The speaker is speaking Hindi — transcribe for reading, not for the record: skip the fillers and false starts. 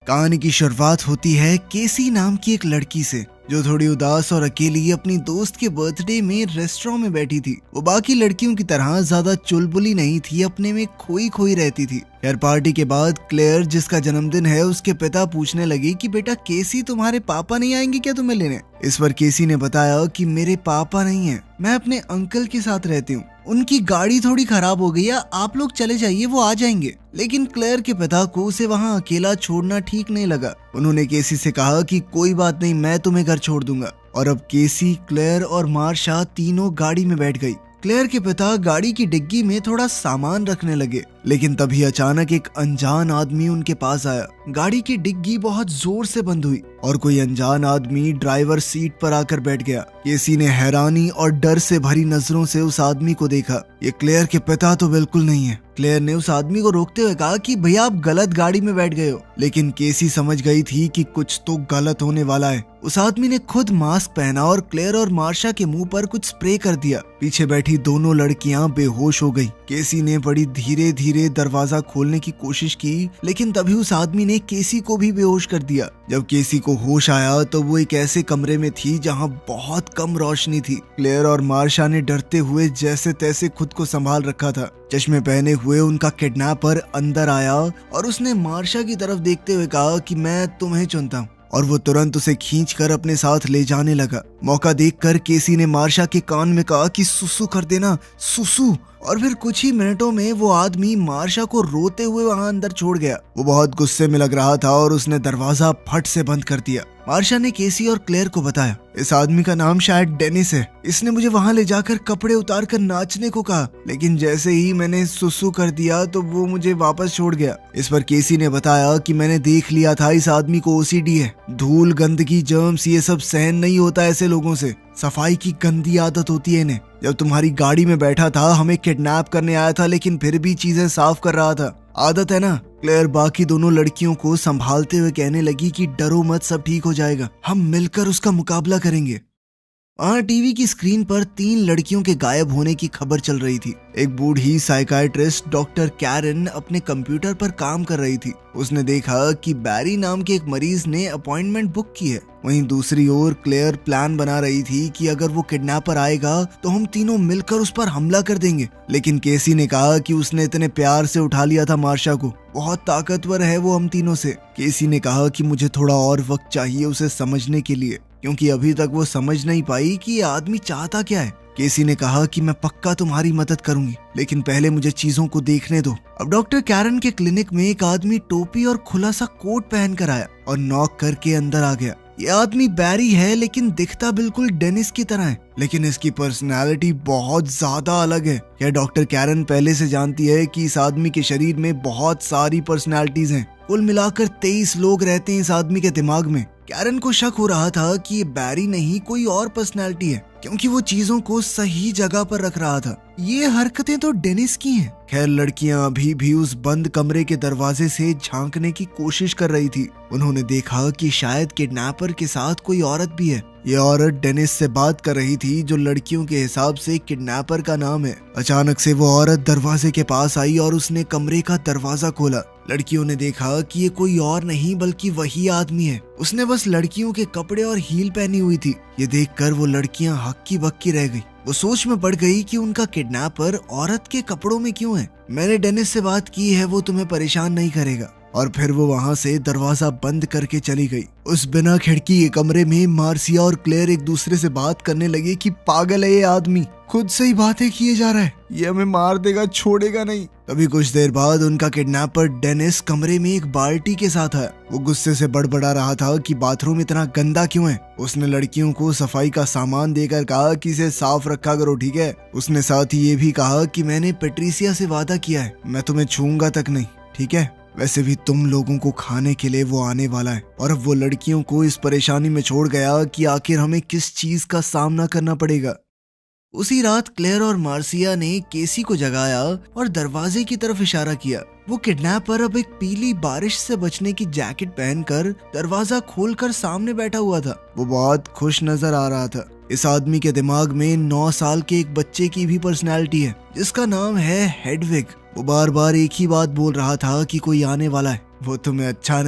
कहानी की शुरुआत होती है केसी नाम की एक लड़की से, जो थोड़ी उदास और अकेली अपनी दोस्त के बर्थडे में रेस्टोरेंट में बैठी थी। वो बाकी लड़कियों की तरह ज्यादा चुलबुली नहीं थी, अपने में खोई खोई रहती थी। यार पार्टी के बाद क्लेयर, जिसका जन्मदिन है, उसके पिता पूछने लगे कि बेटा केसी, तुम्हारे पापा नहीं आएंगे क्या तुम्हें लेने? इस पर केसी ने बताया कि मेरे पापा नहीं है, मैं अपने अंकल के साथ रहती हूँ, उनकी गाड़ी थोड़ी खराब हो गई है, आप लोग चले जाइए, वो आ जाएंगे। लेकिन क्लेयर के पिता को उसे वहाँ अकेला छोड़ना ठीक नहीं लगा। उन्होंने केसी से कहा कि कोई बात नहीं, मैं तुम्हें घर छोड़ दूंगा। और अब केसी, क्लेयर और मार्शा तीनों गाड़ी में बैठ गई। क्लेयर के पिता गाड़ी की डिग्गी में थोड़ा सामान रखने लगे, लेकिन तभी अचानक एक अनजान आदमी उनके पास आया। गाड़ी की डिग्गी बहुत जोर से बंद हुई और कोई अनजान आदमी ड्राइवर सीट पर आकर बैठ गया। केसी ने हैरानी और डर से भरी नजरों से उस आदमी को देखा। ये क्लेयर के पिता तो बिल्कुल नहीं है। क्लेयर ने उस आदमी को रोकते हुए कहा कि भैया आप गलत गाड़ी में बैठ गए हो। लेकिन केसी समझ गई थी कि कुछ तो गलत होने वाला है। उस आदमी ने खुद मास्क पहना और क्लेयर और मार्शा के मुंह पर कुछ स्प्रे कर दिया। पीछे बैठी दोनों लड़कियां बेहोश हो गई। केसी ने बड़ी धीरे धीरे दरवाजा खोलने की कोशिश की, लेकिन तभी उस आदमी ने केसी को भी बेहोश कर दिया। जब केसी को होश आया तो वो एक ऐसे कमरे में थी जहां बहुत कम रोशनी थी। क्लेयर और मार्शा ने डरते हुए जैसे तैसे खुद को संभाल रखा था। चश्मे पहने हुए उनका किडनैपर अंदर आया और उसने मार्शा की तरफ देखते हुए कहा कि मैं तुम्हें चुनता हूँ, और वो तुरंत उसे खींचकर अपने साथ ले जाने लगा। मौका देखकर केसी ने मार्शा के कान में कहा कि सुसु कर देना, सुसु। और फिर कुछ ही मिनटों में वो आदमी मार्शा को रोते हुए वहां अंदर छोड़ गया। वो बहुत गुस्से में लग रहा था और उसने दरवाजा फट से बंद कर दिया। मार्शा ने केसी और क्लेयर को बताया, इस आदमी का नाम शायद डेनिस है, इसने मुझे वहां ले जाकर कपड़े उतार कर नाचने को कहा, लेकिन जैसे ही मैंने सुसु कर दिया तो वो मुझे वापस छोड़ गया। इस पर केसी ने बताया कि मैंने देख लिया था, इस आदमी को ओसीडी है, धूल, गंदगी, जर्म्स ये सब सहन नहीं होता ऐसे लोगों से। सफाई की गंदी आदत होती है इन्हें। जब तुम्हारी गाड़ी में बैठा था, हमें किडनैप करने आया था, लेकिन फिर भी चीजें साफ कर रहा था, आदत है ना। क्लेयर बाकी दोनों लड़कियों को संभालते हुए कहने लगी कि डरो मत, सब ठीक हो जाएगा, हम मिलकर उसका मुकाबला करेंगे। वहाँ टीवी की स्क्रीन पर 3 लड़कियों के गायब होने की खबर चल रही थी। एक बूढ़ी साइकाइट्रिस्ट डॉक्टर कैरन अपने कंप्यूटर पर काम कर रही थी। उसने देखा कि बैरी नाम के एक मरीज ने अपॉइंटमेंट बुक की है। वहीं दूसरी ओर क्लेयर प्लान बना रही थी कि अगर वो किडनैपर आएगा तो हम तीनों मिलकर उस पर हमला कर देंगे। लेकिन केसी ने कहा कि उसने इतने प्यार से उठा लिया था मार्शा को, बहुत ताकतवर है वो हम तीनों से। केसी ने कहा कि मुझे थोड़ा और वक्त चाहिए उसे समझने के लिए, क्योंकि अभी तक वो समझ नहीं पाई कि ये आदमी चाहता क्या है। केसी ने कहा कि मैं पक्का तुम्हारी मदद करूंगी, लेकिन पहले मुझे चीजों को देखने दो। अब डॉक्टर कैरन के क्लिनिक में एक आदमी टोपी और खुला सा कोट पहन कर आया और नॉक करके अंदर आ गया। ये आदमी बैरी है, लेकिन दिखता बिल्कुल डेनिस की तरह है, लेकिन इसकी पर्सनालिटी बहुत ज्यादा अलग है। यह डॉक्टर कैरन पहले से जानती है कि इस आदमी के शरीर में बहुत सारी पर्सनालिटीज हैं। कुल मिलाकर 23 लोग रहते हैं इस आदमी के दिमाग में। कैरन को शक हो रहा था कि ये बैरी नहीं, कोई और पर्सनालिटी है, क्योंकि वो चीजों को सही जगह पर रख रहा था। ये हरकतें तो डेनिस की हैं। खैर लड़कियां अभी भी उस बंद कमरे के दरवाजे से झांकने की कोशिश कर रही थी। उन्होंने देखा कि शायद किडनैपर के साथ कोई औरत भी है। ये औरत डेनिस से बात कर रही थी, जो लड़कियों के हिसाब से किडनैपर का नाम है। अचानक से वो औरत दरवाजे के पास आई और उसने कमरे का दरवाजा खोला। लड़कियों ने देखा कि ये कोई और नहीं बल्कि वही आदमी है। उसने बस लड़कियों के कपड़े और हील पहनी हुई थी। ये देखकर वो लड़कियां हक्की बक्की रह गई। वो सोच में पड़ गई कि उनका किडनैपर औरत के कपड़ों में क्यों है। मैंने डेनिस से बात की है, वो तुम्हें परेशान नहीं करेगा। और फिर वो वहां से दरवाजा बंद करके चली गई। उस बिना खिड़की के कमरे में मार्सिया और क्लेयर एक दूसरे से बात करने लगे कि पागल है ये आदमी, खुद से ही बातें किए जा रहा है, ये हमें मार देगा, छोड़ेगा नहीं। तभी कुछ देर बाद उनका किडनैपर डेनिस कमरे में एक बाल्टी के साथ आया। वो गुस्से से बड़बड़ा रहा था कि बाथरूम इतना गंदा क्यों है। उसने लड़कियों को सफाई का सामान देकर कहा कि इसे साफ रखा करो, ठीक है। उसने साथ ही ये भी कहा कि मैंने पेट्रिसिया से वादा किया है, मैं तुम्हें छूऊंगा तक नहीं, ठीक है। वैसे भी तुम लोगों को खाने के लिए वो आने वाला है। और अब वो लड़कियों को इस परेशानी में छोड़ गया कि आखिर हमें किस चीज का सामना करना पड़ेगा। उसी रात क्लेयर और मार्सिया ने केसी को जगाया और दरवाजे की तरफ इशारा किया। वो किडनैपर अब एक पीली बारिश से बचने की जैकेट पहनकर दरवाजा खोलकर सामने बैठा हुआ था। वो बहुत खुश नजर आ रहा था। इस आदमी के दिमाग में 9 साल के एक बच्चे की भी पर्सनैलिटी है, जिसका नाम है हेडविग। वो बार बार एक ही बात बोल रहा था कि कोई आने वाला है, वो तुम्हें अच्छा नहीं